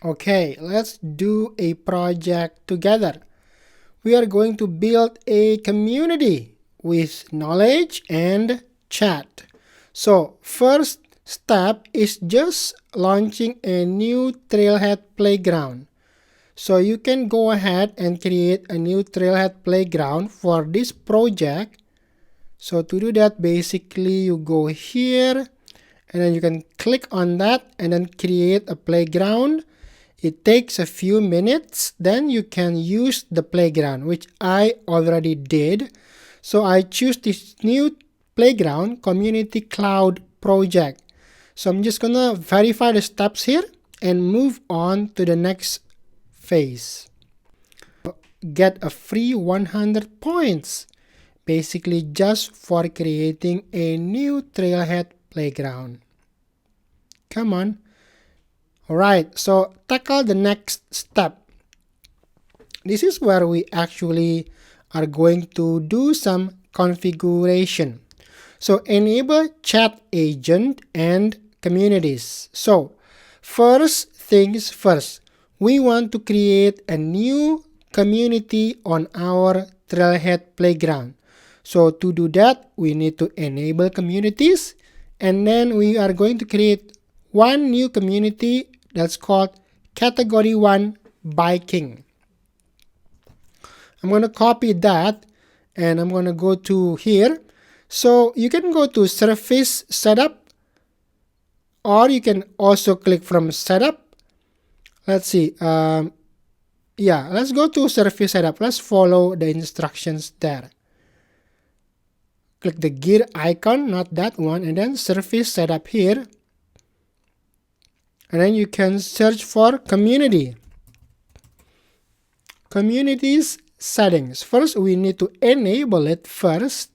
Okay, let's do a project together. We are going to build a community with knowledge and chat. So, first step is just launching a new Trailhead Playground. So you can go ahead and create a new Trailhead Playground for this project. So to do that, basically you go here and then you can click on that and then create a playground. It takes a few minutes, then you can use the playground, which I already did. So I choose this new playground community cloud project. So I'm just gonna verify the steps here and move on to the next phase. Get a free 100 points, basically just for creating a new Trailhead Playground. Come on. Alright, so tackle the next step. This is where we actually are going to do some configuration. So enable chat agent and communities. So first things first, we want to create a new community on our Trailhead Playground. So to do that, we need to enable communities, and then we are going to create one new community that's called Category 1 Biking. I'm going to copy that and I'm going to go to here. So you can go to Surface Setup, or you can also click from Setup. Let's see. Let's go to Surface Setup. Let's follow the instructions there. Click the gear icon, not that one, and then Surface Setup here. And then you can search for Community. Communities settings. First, we need to enable it first.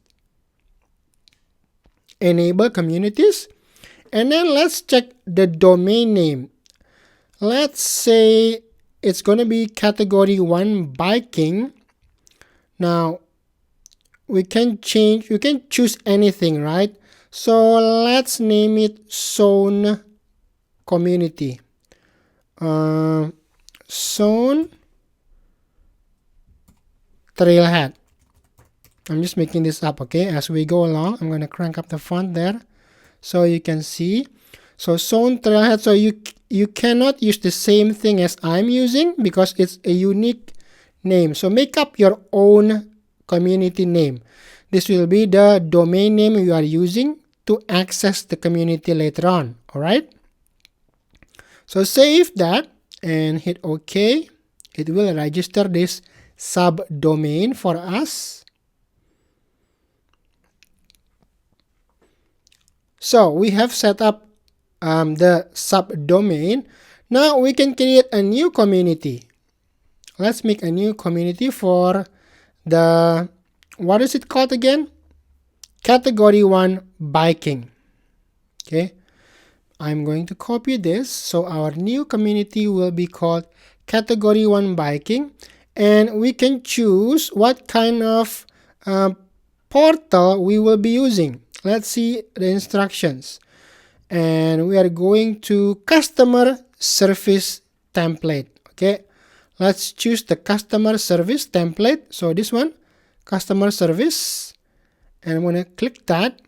Enable communities. And then let's check the domain name. Let's say it's going to be Category 1 Biking. Now, we can choose anything, right? So let's name it Zone Community. Zone Trailhead. I'm just making this up, okay? As we go along, I'm going to crank up the font there so you can see. So Zone Trailhead, so you cannot use the same thing as I'm using because it's a unique name. So make up your own community name. This will be the domain name you are using to access the community later on. Alright? So save that and hit OK. It will register this subdomain for us. So we have set up the subdomain. Now we can create a new community. Let's make a new community for the, what is it called again? Category 1 Biking. Okay, I'm going to copy this. So our new community will be called Category 1 Biking. And we can choose what kind of portal we will be using. Let's see the instructions. And we are going to Customer Service Template. Okay, let's choose the Customer Service Template. So this one, Customer Service. And I'm going to click that.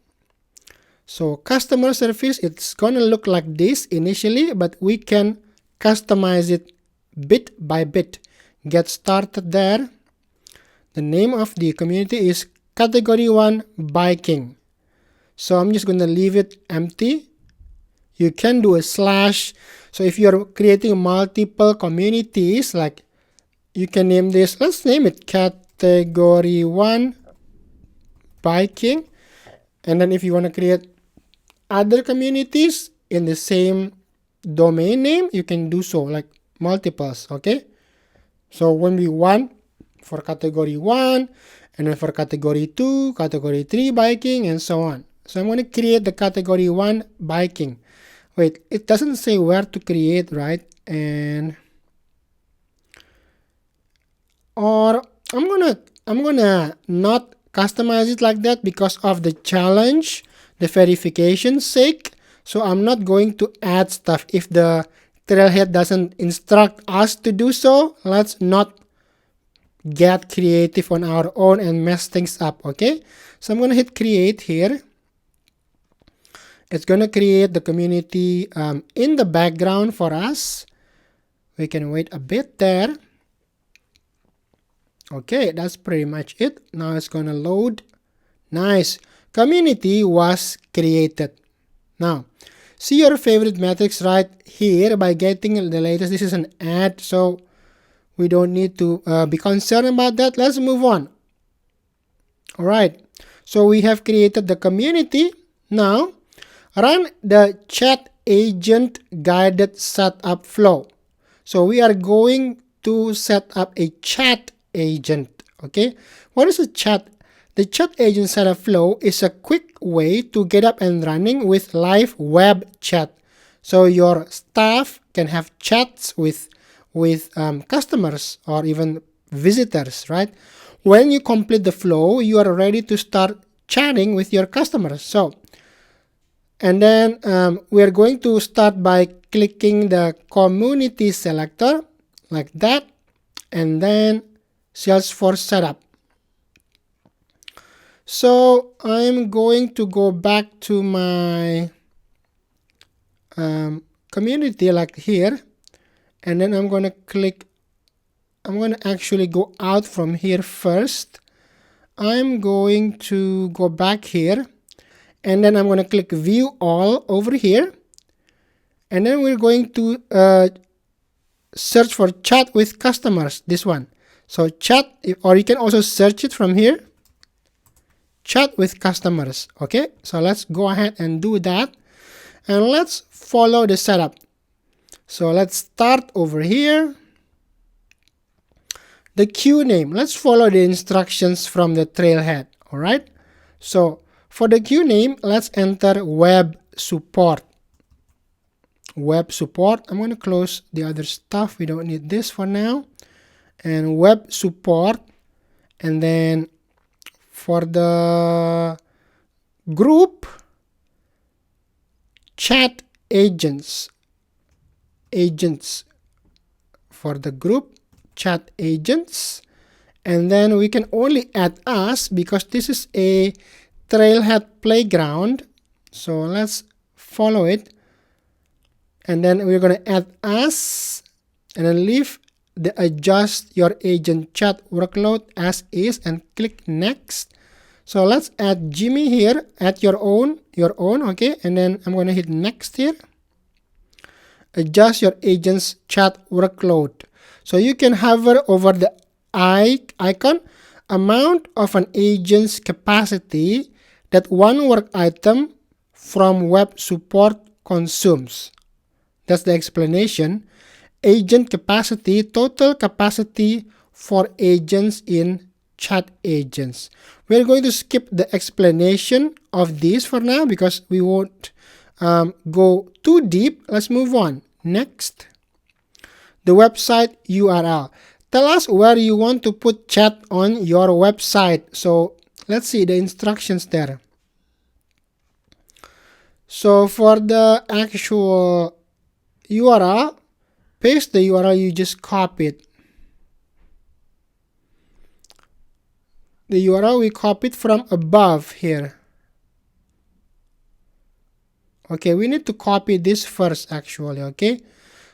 So Customer Service, it's going to look like this initially, but we can customize it bit by bit. Get started there. The name of the community is Category 1 Biking. So I'm just going to leave it empty. You can do a slash. So if you're creating multiple communities, like you can name this, let's name it Category 1 Biking. And then if you want to create other communities in the same domain name, you can do so, like multiples, okay? So when we want for Category 1, and then for Category 2, Category 3 Biking, and so on. So I'm going to create the Category 1 Biking. Wait, it doesn't say where to create, right? And or I'm gonna not customize it like that because of the challenge, the verification sake. So I'm not going to add stuff if the Trailhead doesn't instruct us to do so, let's not get creative on our own and mess things up. Okay, so I'm going to hit create here. It's going to create the community in the background for us. We can wait a bit there. Okay, that's pretty much it. Now it's going to load. Nice. Community was created. Now, see your favorite metrics right here by getting the latest. This is an ad, so we don't need to be concerned about that. Let's move on. All right. So we have created the community. Now, run the chat agent guided setup flow. So we are going to set up a chat agent. Okay. What is a chat? The chat agent setup flow is a quick way to get up and running with live web chat. So your staff can have chats with customers or even visitors, right? When you complete the flow, you are ready to start chatting with your customers. So, and then we are going to start by clicking the community selector like that, and then Salesforce setup. So I'm going to go back to my community like here, and then I'm going to actually go out from here first. I'm going to go back here, and then I'm going to click view all over here, and then we're going to search for chat with customers, this one. So chat, or you can also search it from here, chat with customers. Okay, so let's go ahead and do that, and let's follow the setup. So let's start over here. The queue name, let's follow the instructions from the Trailhead. All right, so for the queue name, let's enter web support. Web support. I'm going to close the other stuff. We don't need this for now. And web support. And then for the group, chat agents. Agents for the group, chat agents. And then we can only add us because this is a Trailhead Playground. So let's follow it. And then we're going to add us, and then leave the adjust your agent chat workload as is and click next. So let's add Jimmy here, add your own, okay? And then I'm going to hit next here. Adjust your agent's chat workload. So you can hover over the icon, amount of an agent's capacity that one work item from web support consumes. That's the explanation. Agent capacity, total capacity for agents in chat agents. We're going to skip the explanation of this for now because we won't go too deep. Let's move on. Next, the website URL. Tell us where you want to put chat on your website. So let's see the instructions there. So for the actual URL, paste the URL you just copied. The URL we copied from above here. Okay, we need to copy this first actually, okay?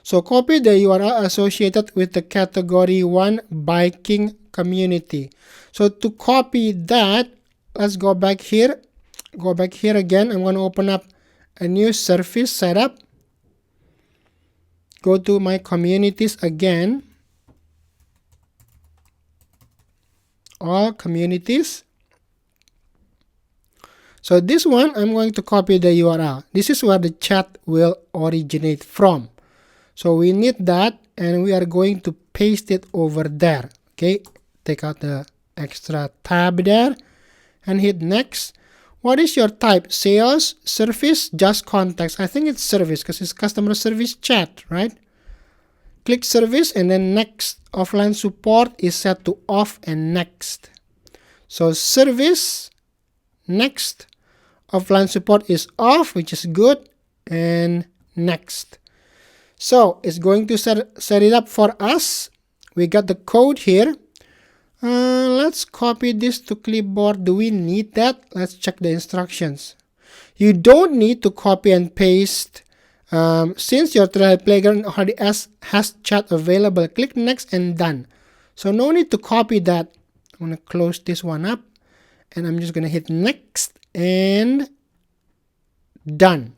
So copy the URL associated with the category 1 biking community. So to copy that, let's go back here. Go back here again. I'm going to open up a new service setup. Go to my communities again. All communities. So this one, I'm going to copy the URL. This is where the chat will originate from. So we need that, and we are going to paste it over there. Okay, take out the extra tab there and hit next. What is your type? Sales, service, just contacts. I think it's service because it's customer service chat, right? Click service and then next. Offline support is set to off and next. So service, next. Offline support is off, which is good, and next. So it's going to set it up for us. We got the code here. Let's copy this to clipboard. Do we need that? Let's check the instructions. You don't need to copy and paste. Since your Trailhead Playground already has chat available, click next and done. So no need to copy that. I'm going to close this one up and I'm just going to hit next and done.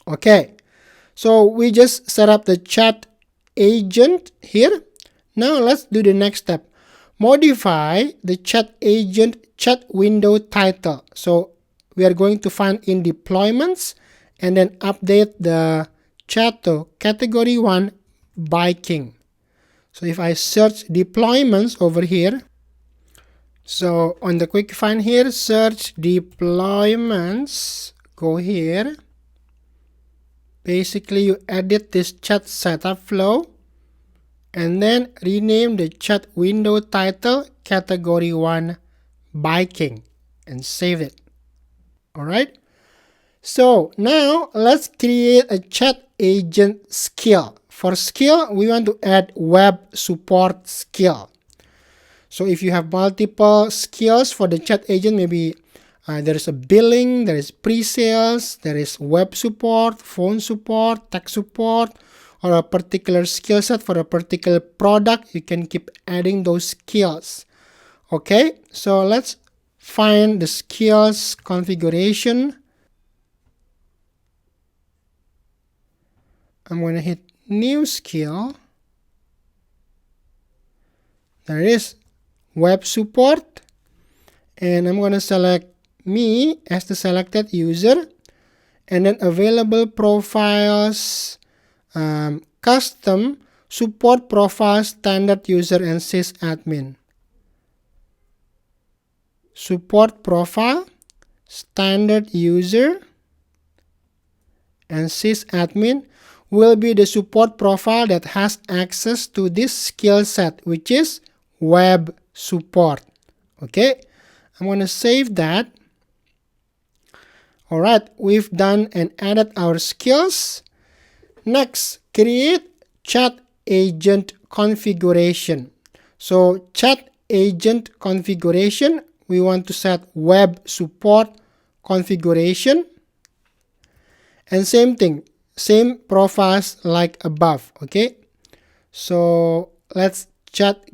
Okay, so we just set up the chat agent here. Now let's do the next step. Modify the chat agent chat window title. So we are going to find in deployments and then update the chat to category 1 biking. So if I search deployments over here, so on the quick find here, search deployments, go here. Basically you edit this chat setup flow and then rename the chat window title category 1 biking and save it. Alright, so now let's create a chat agent skill. For skill, we want to add web support skill. So if you have multiple skills for the chat agent, maybe there is a billing, there is pre-sales, there is web support, phone support, tech support, or a particular skill set for a particular product, you can keep adding those skills. Okay, so let's find the skills configuration. I'm going to hit new skill. There it is, web support, and I'm going to select me as the selected user, and then available profiles, custom, support profile, standard user, and sysadmin. Support profile, standard user, and sysadmin will be the support profile that has access to this skill set, which is web support. Okay, I'm going to save that. Alright, we've done and added our skills. Next, create chat agent configuration. So chat agent configuration, we want to set web support configuration. And same thing, same profiles like above. Okay, so let's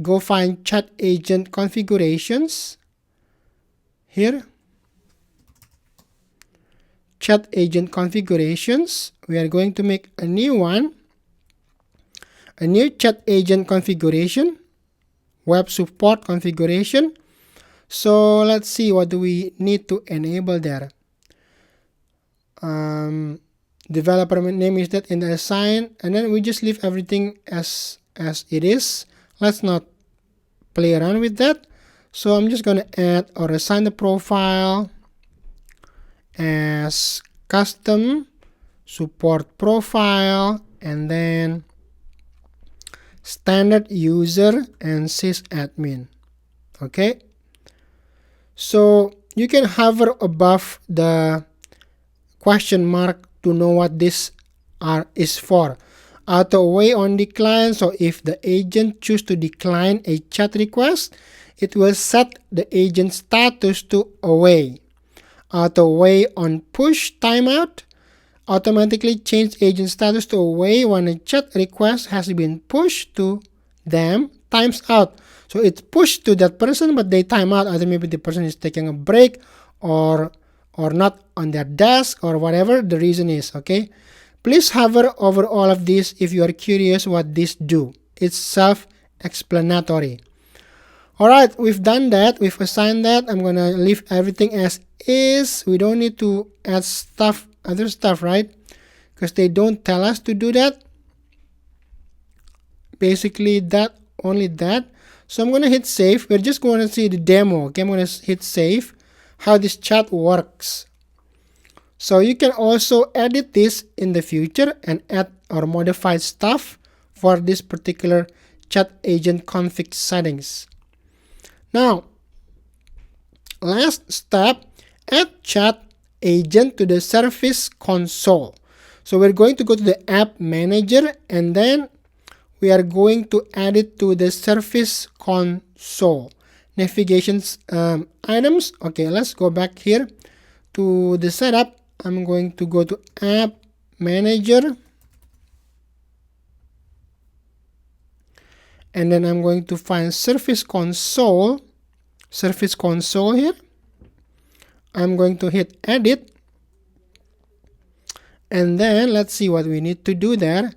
go find chat agent configurations here. Chat agent configurations, we are going to make a new one, a new chat agent configuration, web support configuration. So let's see, what do we need to enable there. Developer name is that, and assign, and then we just leave everything as it is. Let's not play around with that. So I'm just going to add or assign the profile as custom support profile, and then standard user and sysadmin. Okay, so you can hover above the question mark to know what this is for. Auto away on decline, so if the agent choose to decline a chat request, it will set the agent status to away. Auto away on push timeout, automatically change agent status to away when a chat request has been pushed to them, times out. So it's pushed to that person, but they time out. Either maybe the person is taking a break or not on their desk or whatever the reason is. Okay, please hover over all of this if you are curious what this do. It's self-explanatory. Alright, we've done that, we've assigned that. I'm gonna leave everything as is. We don't need to add other stuff, right? Because they don't tell us to do that. Basically that, only that. So I'm gonna hit save. We're just going to see the demo. Okay, I'm gonna hit save, how this chat works. So you can also edit this in the future and add or modify stuff for this particular chat agent config settings. Now, last step, add chat agent to the service console. So we're going to go to the app manager, and then we are going to add it to the service console. Navigations items. Okay, let's go back here to the setup. I'm going to go to app manager, and then I'm going to find service console here. I'm going to hit edit, and then let's see what we need to do there.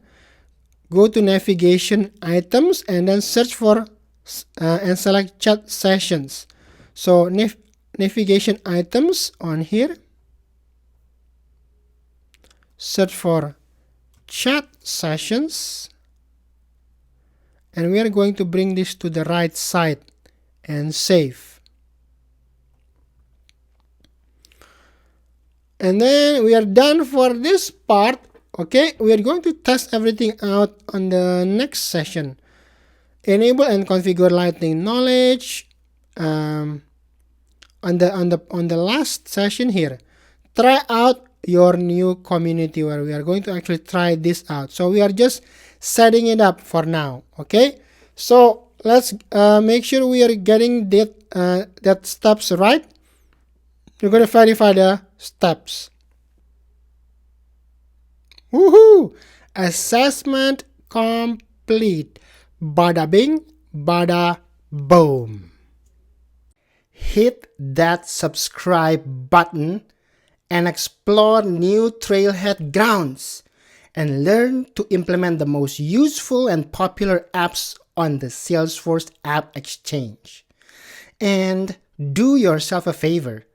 Go to navigation items and then search for and select chat sessions. So navigation items on here, search for chat sessions, and we are going to bring this to the right side and save. And then we are done for this part. Okay, we are going to test everything out on the next session. Enable and configure lightning knowledge. On the last session here, try out your new community, where we are going to actually try this out. So we are just setting it up for now. Okay, so let's make sure we are getting that steps right. We're going to verify the steps. Woohoo! Assessment complete. Bada bing, bada boom. Hit that subscribe button and explore new Trailhead grounds and learn to implement the most useful and popular apps on the Salesforce App Exchange. And do yourself a favor,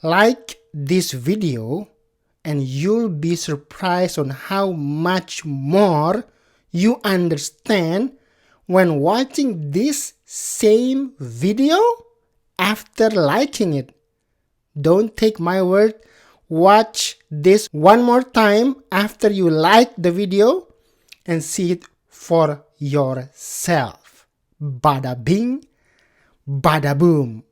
like this video, and you'll be surprised on how much more you understand when watching this same video after liking it. Don't take my word. Watch this one more time after you like the video and see it for yourself. Bada bing, bada boom.